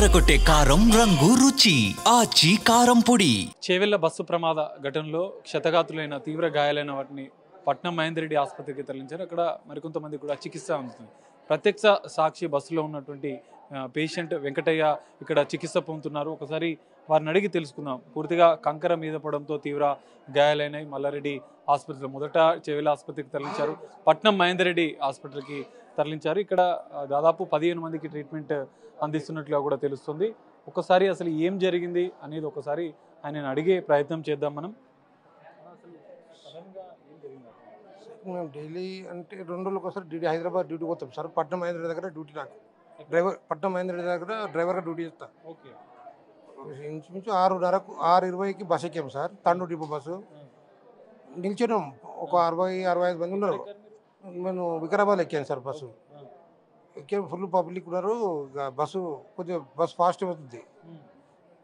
అదరగొట్టే కారం రంగు రుచి ఆచి కారం పొడి. చేవెళ్ల బస్సు ప్రమాద ఘటనలో క్షతగాతులైన తీవ్ర గాయాలైన వాటిని పట్నం మహేందర్ రెడ్డి ఆసుపత్రికి తరలించారు. అక్కడ మరికొంతమంది కూడా చికిత్స అందుతుంది. ప్రత్యక్ష సాక్షి బస్సులో ఉన్నటువంటి పేషెంట్ వెంకటయ్య ఇక్కడ చికిత్స పొందుతున్నారు. ఒకసారి వారిని అడిగి తెలుసుకుందాం. పూర్తిగా కంకర మీద పడంతో తీవ్ర గాయాలైనాయి. మల్లారెడ్డి ఆసుపత్రిలో మొదట చేవెళ్ల ఆసుపత్రికి తరలించారు, పట్నం మహేందర్ రెడ్డి హాస్పిటల్కి తరలించారు. ఇక్కడ దాదాపు 15 మందికి ట్రీట్మెంట్ అందిస్తున్నట్లుగా కూడా తెలుస్తుంది. ఒకసారి అసలు ఏం జరిగింది అనేది ఒకసారి ఆయన అడిగే ప్రయత్నం చేద్దాం మనం. మేము డైలీ అంటే 2 రోజులకు ఒకసారి డ్యూటీ హైదరాబాద్ డ్యూటీ పోతాం సార్. పట్నం మహేంద్ర దగ్గర డ్యూటీ నాకు డ్రైవర్, పట్నం మహేంద్ర దగ్గర డ్రైవర్గా డ్యూటీ చేస్తా. ఇంచుమించు 6:20కి బస్ ఎక్కాము సార్. తండూరు డిపో బస్సు నిల్చున్నాం. ఒక 60-65 మంది ఉన్నారు. నేను వికారాబాద్ ఎక్కాను సార్. బస్సు ఎక్కాము, ఫుల్ పబ్లిక్ ఉన్నారు. బస్సు కొద్దిగా బస్సు ఫాస్ట్ అవుతుంది.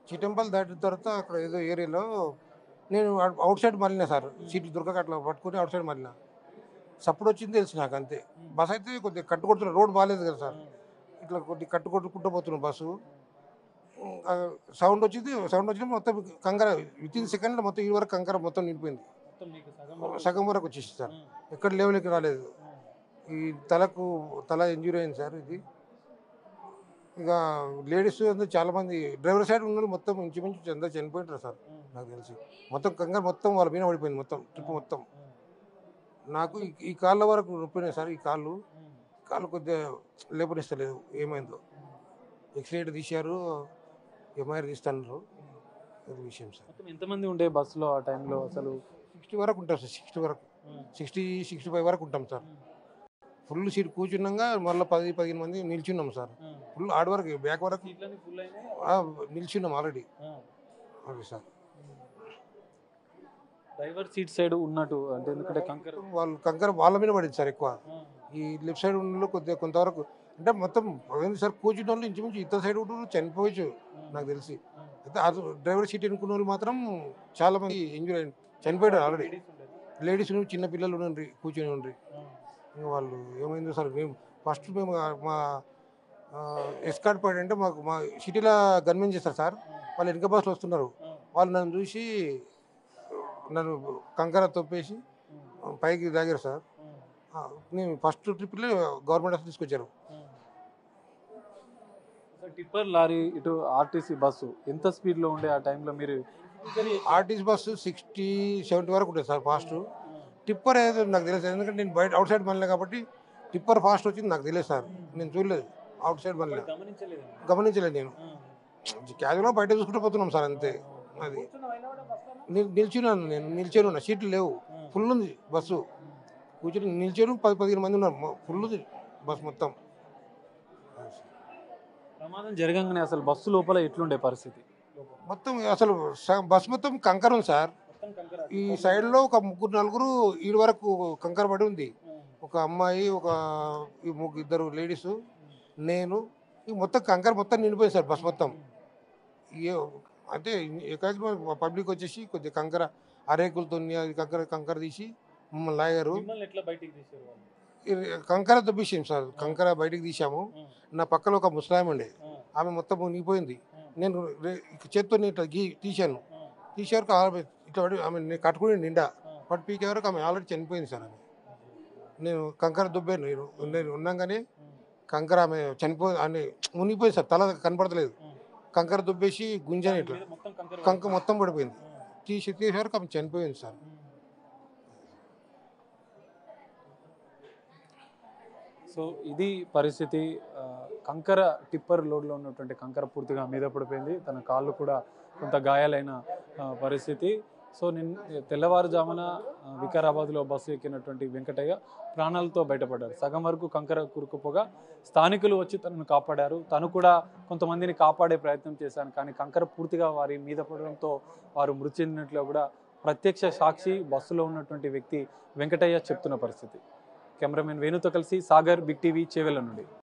చిటంపల్ దాటిన తర్వాత అక్కడ ఏదో ఏరియాలో నేను అవుట్ సైడ్ మళ్ళినా సార్. సీట్లు దొరకక అట్లా పట్టుకుని అవుట్ సైడ్ మళ్ళినా. సప్పుడు వచ్చింది తెలుసు నాకు అంతే. బస్ అయితే కొద్దిగా కట్టుకొడుతున్నా, రోడ్ బాగాలేదు కదా సార్. ఇట్లా కొద్దిగా కట్టుకుంటూ పోతున్నాం. బస్సు సౌండ్ వచ్చింది మొత్తం కంకర వితిన్ సెకండ్లో మొత్తం ఈ వరకు కంకర మొత్తం నిండిపోయింది. సగం వరకు వచ్చేసి సార్. ఎక్కడ లెవెల్కి రాలేదు. ఈ తల ఇంజూరీ అయింది సార్. ఇది ఇక లేడీస్ అందరూ చాలామంది డ్రైవర్ సైడ్ ఉన్న మొత్తం ఇంచుమించు అందరూ చనిపోయింటారు సార్. నాకు తెలిసి మొత్తం కంగారు మొత్తం వాళ్ళ మీద పడిపోయింది. మొత్తం ట్రిప్ మొత్తం. నాకు ఈ కాళ్ళ వరకు నొప్పినాయి సార్. ఈ కాళ్ళు కొద్దిగా లేపనిస్తలేదు. ఏమైందో ఎక్స్రేట్ తీశారు, ఎంఐఆర్ తీస్తున్నారు. అది విషయం సార్. ఎంతమంది ఉండే బస్సులో ఆ టైంలో? అసలు 60 వరకు ఉంటాం సార్. 60 వరకు 65 వరకు ఉంటాం సార్. ఫుల్ సీట్ కూర్చున్నాక మళ్ళీ 10-15 మంది నిల్చున్నాం సార్. ఫుల్ ఆడ వరకు బ్యాక్ వరకు నిల్చున్నాం ఆల్రెడీ. అది సార్ డ్రైవర్ సీట్ సైడ్ ఉన్నట్టు అంటే ఎందుకంటే కంకర వాళ్ళ మీద పడింది సార్ ఎక్కువ. ఈ లెఫ్ట్ సైడ్ ఉన్న కొద్దిగా కొంతవరకు అంటే మొత్తం సార్ కూర్చున్న వాళ్ళు ఇంచుమించు ఇతర సైడ్ ఉంటూ చనిపోవచ్చు నాకు తెలిసి. అయితే అది డ్రైవర్ సీట్ ఎన్నుకున్న వాళ్ళు మాత్రం చాలా మంది ఇంజూరీ అయింది, చనిపోయారు ఆల్రెడీ. లేడీస్ చిన్న పిల్లలు ఉండ్రి కూర్చొని ఉండ్రి. ఇంకా వాళ్ళు ఏమైందో సార్. మేము మా ఎస్కార్ట్ పాయింట్ అంటే మా సిటీలో గన్మెన్ చేస్తారు సార్. వాళ్ళు వెనక బస్సులు వస్తున్నారు. వాళ్ళు నన్ను చూసి నన్ను కంకర తొప్పేసి పైకి తాగారు సార్. నేను ఫస్ట్ ట్రిప్లో గవర్నమెంట్ హాస్పిటల్ తీసుకొచ్చారు. టిప్పర్ లారీ ఇటు ఆర్టీసీ బస్సు ఎంత స్పీడ్లో ఉండే ఆ టైంలో? మీరు ఆర్టీసీ బస్సు 60-70 వరకు ఉంటుంది సార్ ఫాస్ట్. టిప్పర్ ఏదో నాకు తెలియదు, ఎందుకంటే నేను బయట అవుట్ సైడ్ మళ్ళీ కాబట్టి టిప్పర్ ఫాస్ట్ వచ్చింది నాకు తెలియదు సార్. నేను చూడలేదు అవుట్ సైడ్ మళ్ళీ, గమనించలేదు. నేను క్యాజువల్గా బయట చూసుకుంటూ పోతున్నాం సార్ అంతే. అది నిల్చొని ఉన్నా, సీట్లు లేవు, ఫుల్ ఉంది బస్సు. కూర్చొని నిల్చొని 10-15 మంది ఉన్నారు. ఫుల్ ఉంది బస్సు మొత్తం. ప్రమాదం జరగగానే అసలు బస్సు లోపల ఎట్లుండే పరిస్థితి? మొత్తం అసలు బస్సు మొత్తం కంకర ఉంది సార్. ఈ సైడ్లో ఒక 3-4 ఈ వరకు కంకర పడి ఉంది. ఒక అమ్మాయి, ఇద్దరు లేడీసు, నేను. ఈ మొత్తం కంకర మొత్తం నిండిపోయింది సార్ బస్ మొత్తం. అంటే ఎక్కడికి పబ్లిక్ వచ్చేసి కొద్దిగా కంకర అరేకులతో కంకర తీసి మమ్మల్ని లాగారు. కంకర దొబ్బేసాం సార్. కంకర బయటికి తీసాము. నా పక్కన ఒక ముస్లాం ఉండే, ఆమె మొత్తం మునిగిపోయింది. నేను చేత్తో ఇట్లా తీశాను. తీసేవరకు ఇట్లా ఆమె నేను కట్టుకుని నిండా పట్టు పీకే వరకు ఆమె ఆల్రెడీ చనిపోయింది సార్. ఆమె నేను కంకర దుబ్బాను. నేను ఉన్నాగానే కంకర ఆమె ఆమె మునిగిపోయింది సార్. తల కనపడతలేదు. కంకర దుబ్బేసి గుంజని ఇట్లా కంక మొత్తం పడిపోయింది. తీసే వరకు ఆమె చనిపోయింది సార్. సో ఇది పరిస్థితి. కంకర టిప్పర్ లోడ్లో ఉన్నటువంటి కంకర పూర్తిగా మీద పడిపోయింది. తన కాళ్ళు కూడా కొంత గాయాలైన పరిస్థితి. సో తెల్లవారుజామున వికారాబాద్లో బస్సు ఎక్కినటువంటి వెంకటయ్య ప్రాణాలతో బయటపడ్డారు. సగం వరకు కంకర కూరుకుపోగా స్థానికులు వచ్చి తనను కాపాడారు. తను కూడా కొంతమందిని కాపాడే ప్రయత్నం చేశాను, కానీ కంకర పూర్తిగా వారి మీద పడడంతో వారు మృతి చెందినట్లు కూడా ప్రత్యక్ష సాక్షి బస్సులో ఉన్నటువంటి వ్యక్తి వెంకటయ్య చెప్తున్న పరిస్థితి. కెమెరామెన్ వేణుతో కలిసి సాగర్, బిగ్ టీవీ, చేవెళ్ల నుండి.